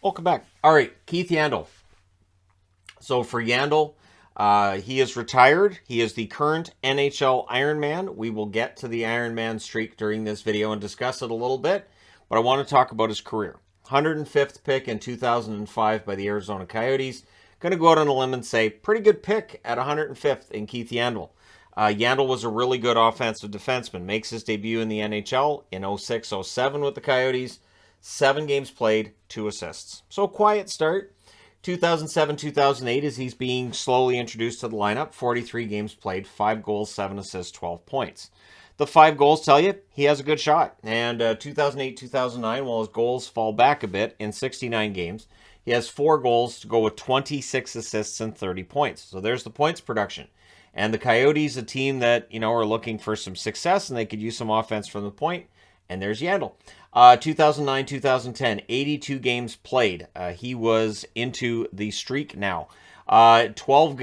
Welcome back. All right, Keith Yandle. So for Yandle, he is retired. He is the current NHL Ironman. We will get to the Ironman streak during this video and discuss it a little bit, but I want to talk about his career. 105th pick in 2005 by the Arizona Coyotes. Going to go out on a limb and say, pretty good pick at 105th in Keith Yandle. Yandle was a really good offensive defenseman. Makes his debut in the NHL in 06-07 with the Coyotes. 7 games played, 2 assists. So a quiet start. 2007-2008 as he's being slowly introduced to the lineup. 43 games played, 5 goals, 7 assists, 12 points. The 5 goals tell you he has a good shot. And 2008-2009, while his goals fall back a bit in 69 games, he has 4 goals to go with 26 assists and 30 points. So there's the points production. And the Coyotes, a team that, are looking for some success and they could use some offense from the point. And there's Yandle. 2009-2010, 82 games played. He was into the streak now. 82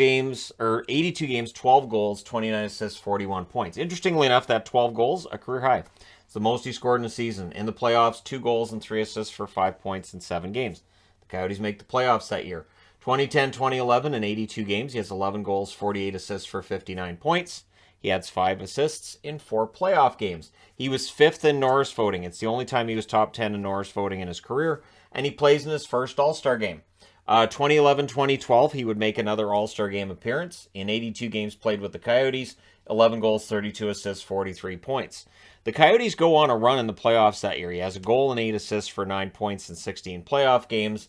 games, 12 goals, 29 assists, 41 points. Interestingly enough, that 12 goals, a career high. It's the most he scored in a season. In the playoffs, 2 goals and 3 assists for 5 points in 7 games. The Coyotes make the playoffs that year. 2010-2011, in 82 games, he has 11 goals, 48 assists for 59 points. He adds 5 assists in 4 playoff games. He was 5th in Norris voting. It's the only time he was top 10 in Norris voting in his career, and he plays in his first All-Star game. 2011-2012, he would make another All-Star game appearance. In 82 games played with the Coyotes, 11 goals, 32 assists, 43 points. The Coyotes go on a run in the playoffs that year. He has a goal and 8 assists for 9 points in 16 playoff games.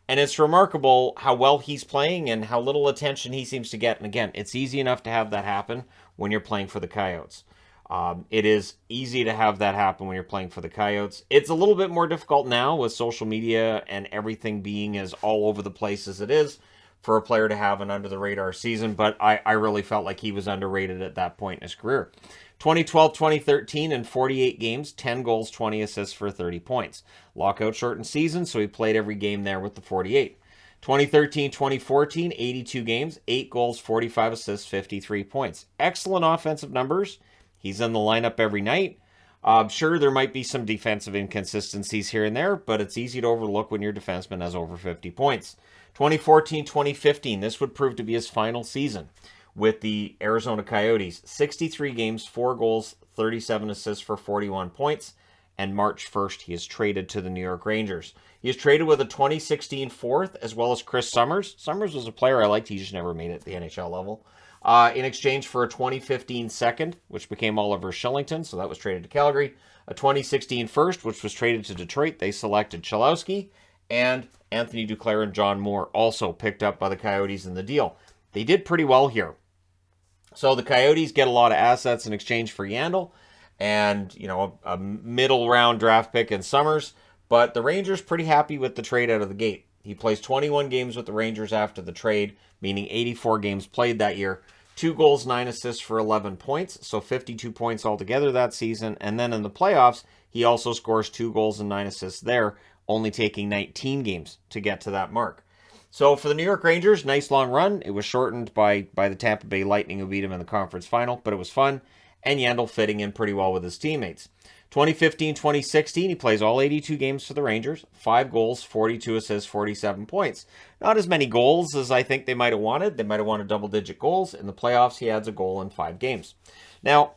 And it's remarkable how well he's playing and how little attention he seems to get. And again, it's easy enough to have that happen when you're playing for the Coyotes. It is easy to have that happen when you're playing for the Coyotes. It's a little bit more difficult now with social media and everything being as all over the place as it is for a player to have an under-the-radar season. But I really felt like he was underrated at that point in his career. 2012-2013 in 48 games, 10 goals, 20 assists for 30 points. Lockout shortened season, so he played every game there with the 48. 2013-2014, 82 games, 8 goals, 45 assists, 53 points. Excellent offensive numbers. He's in the lineup every night. Sure, there might be some defensive inconsistencies here and there, but it's easy to overlook when your defenseman has over 50 points. 2014-2015, this would prove to be his final season with the Arizona Coyotes. 63 games, 4 goals, 37 assists for 41 points. And March 1st, he is traded to the New York Rangers. He is traded with a 2016 fourth, as well as Chris Summers. Summers was a player I liked. He just never made it at the NHL level. In exchange for a 2015 second, which became Oliver Shillington, so that was traded to Calgary. A 2016 first, which was traded to Detroit. They selected Cholowski. And Anthony Duclair and John Moore also picked up by the Coyotes in the deal. They did pretty well here. So the Coyotes get a lot of assets in exchange for Yandle and, a middle round draft pick in Summers. But the Rangers pretty happy with the trade out of the gate. He plays 21 games with the Rangers after the trade, meaning 84 games played that year. 2 goals, 9 assists for 11 points, so 52 points altogether that season. And then in the playoffs, he also scores 2 goals and 9 assists there, only taking 19 games to get to that mark. So for the New York Rangers, nice long run. It was shortened by the Tampa Bay Lightning, who beat him in the conference final, but it was fun. And Yandle fitting in pretty well with his teammates. 2015-2016, he plays all 82 games for the Rangers. 5 goals, 42 assists, 47 points. Not as many goals as I think they might have wanted. They might have wanted double-digit goals. In the playoffs, he adds a goal in 5 games. Now,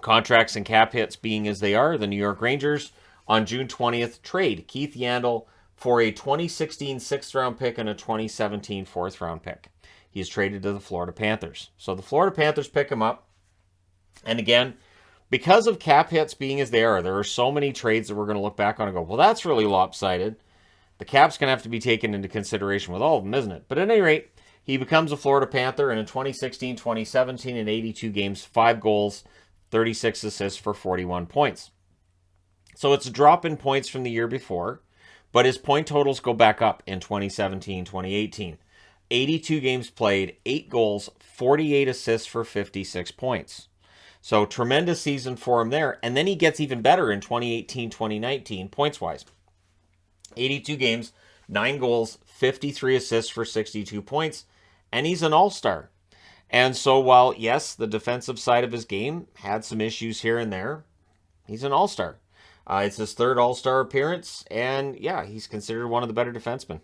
contracts and cap hits being as they are, the New York Rangers on June 20th trade Keith Yandle for a 2016 6th-round pick and a 2017 4th-round pick. He is traded to the Florida Panthers. So the Florida Panthers pick him up. And again, because of cap hits being as they are, there are so many trades that we're going to look back on and go, well, that's really lopsided. The cap's going to have to be taken into consideration with all of them, isn't it? But at any rate, he becomes a Florida Panther, and in 2016-2017, in 82 games, 5 goals, 36 assists for 41 points. So it's a drop in points from the year before, but his point totals go back up in 2017-2018. 82 games played, 8 goals, 48 assists for 56 points. So tremendous season for him there. And then he gets even better in 2018-2019 points-wise. 82 games, 9 goals, 53 assists for 62 points, and he's an all-star. And so while, yes, the defensive side of his game had some issues here and there, he's an all-star. It's his third All-Star appearance, and yeah, he's considered one of the better defensemen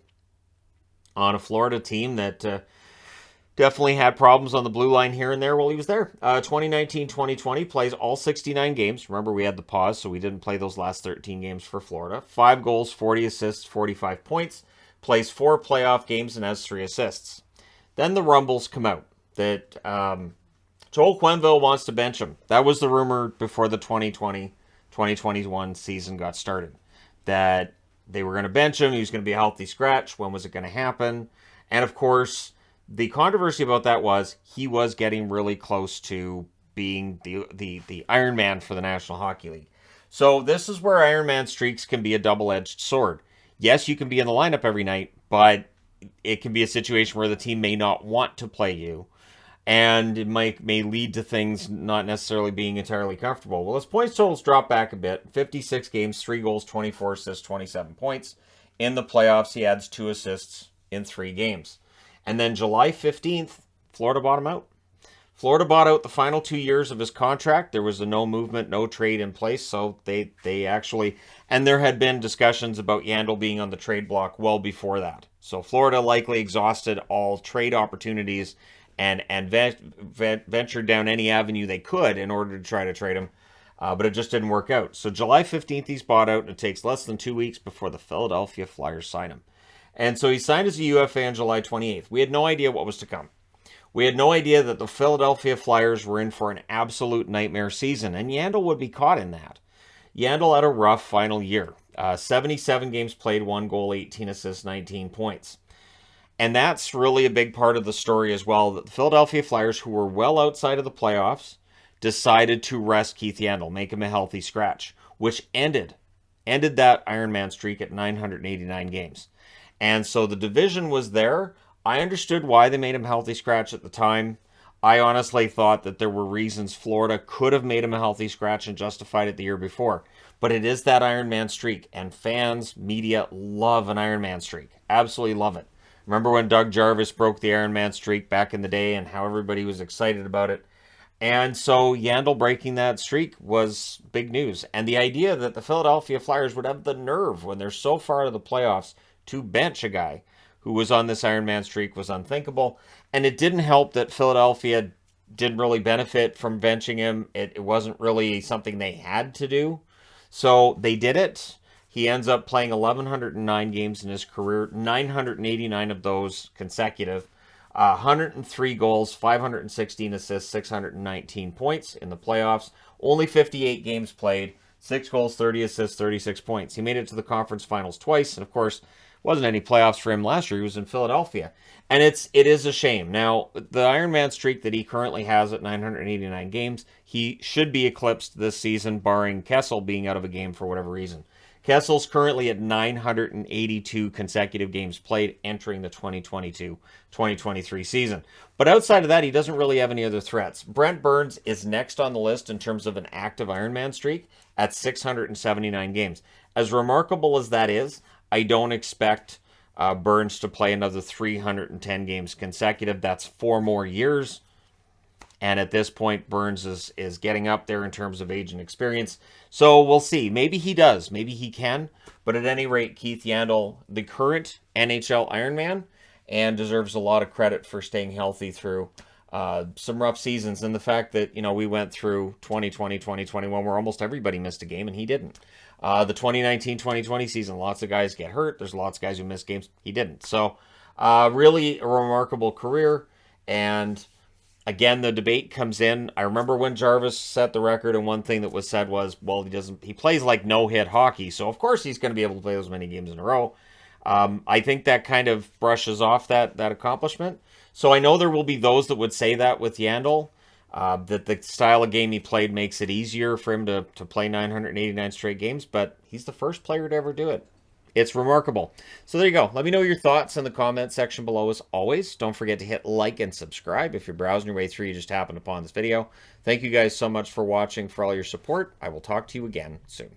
on a Florida team that definitely had problems on the blue line here and there while he was there. 2019-2020 plays all 69 games. Remember, we had the pause, so we didn't play those last 13 games for Florida. 5 goals, 40 assists, 45 points. Plays 4 playoff games and has 3 assists. Then the rumbles come out that Joel Quenneville wants to bench him. That was the rumor before the 2020-2021 season got started. That they were going to bench him. He was going to be a healthy scratch. When was it going to happen? And of course, the controversy about that was he was getting really close to being the Iron Man for the National Hockey League. So this is where Iron Man streaks can be a double-edged sword. Yes, you can be in the lineup every night, but it can be a situation where the team may not want to play you, and it may lead to things not necessarily being entirely comfortable. Well, his points totals drop back a bit. 56 games, 3 goals, 24 assists, 27 points. In the playoffs, he adds 2 assists in 3 games. And then July 15th, Florida bought him out. Florida bought out the final 2 years of his contract. There was a no movement, no trade in place. So they actually, and there had been discussions about Yandle being on the trade block well before that. So Florida likely exhausted all trade opportunities and ventured down any avenue they could in order to try to trade him. But it just didn't work out. So July 15th, he's bought out, and it takes less than 2 weeks before the Philadelphia Flyers sign him. And so he signed as a UFA on July 28th. We had no idea what was to come. We had no idea that the Philadelphia Flyers were in for an absolute nightmare season, and Yandle would be caught in that. Yandle had a rough final year. 77 games played, 1 goal, 18 assists, 19 points. And that's really a big part of the story as well, that the Philadelphia Flyers, who were well outside of the playoffs, decided to rest Keith Yandle, make him a healthy scratch, which ended that Iron Man streak at 989 games. And so the division was there. I understood why they made him healthy scratch at the time. I honestly thought that there were reasons Florida could have made him a healthy scratch and justified it the year before. But it is that Iron Man streak, and fans, media love an Iron Man streak. Absolutely love it. Remember when Doug Jarvis broke the Iron Man streak back in the day and how everybody was excited about it? And so Yandle breaking that streak was big news. And the idea that the Philadelphia Flyers would have the nerve when they're so far out of the playoffs to bench a guy who was on this Iron Man streak was unthinkable. And it didn't help that Philadelphia didn't really benefit from benching him. It wasn't really something they had to do. So they did it. He ends up playing 1,109 games in his career, 989 of those consecutive, 103 goals, 516 assists, 619 points in the playoffs, only 58 games played, 6 goals, 30 assists, 36 points. He made it to the conference finals twice, and of course, wasn't any playoffs for him last year. He was in Philadelphia. And it is a shame. Now, the Iron Man streak that he currently has at 989 games, he should be eclipsed this season, barring Kessel being out of a game for whatever reason. Kessel's currently at 982 consecutive games played entering the 2022-2023 season. But outside of that, he doesn't really have any other threats. Brent Burns is next on the list in terms of an active Ironman streak at 679 games. As remarkable as that is, I don't expect Burns to play another 310 games consecutive. That's 4 more years. And at this point, Burns is getting up there in terms of age and experience. So we'll see. Maybe he does. Maybe he can. But at any rate, Keith Yandle, the current NHL Ironman, and deserves a lot of credit for staying healthy through some rough seasons. And the fact that, we went through 2020, 2021, where almost everybody missed a game, and he didn't. The 2019-2020 season, lots of guys get hurt. There's lots of guys who miss games. He didn't. So really a remarkable career. And again, the debate comes in. I remember when Jarvis set the record, and one thing that was said was, well, he plays like no-hit hockey, so of course he's going to be able to play those many games in a row. I think that kind of brushes off that accomplishment. So I know there will be those that would say that with Yandle, that the style of game he played makes it easier for him to play 989 straight games, but he's the first player to ever do it. It's remarkable. So there you go. Let me know your thoughts in the comment section below as always. Don't forget to hit like and subscribe if you're browsing your way through, you just happened upon this video. Thank you guys so much for watching, for all your support. I will talk to you again soon.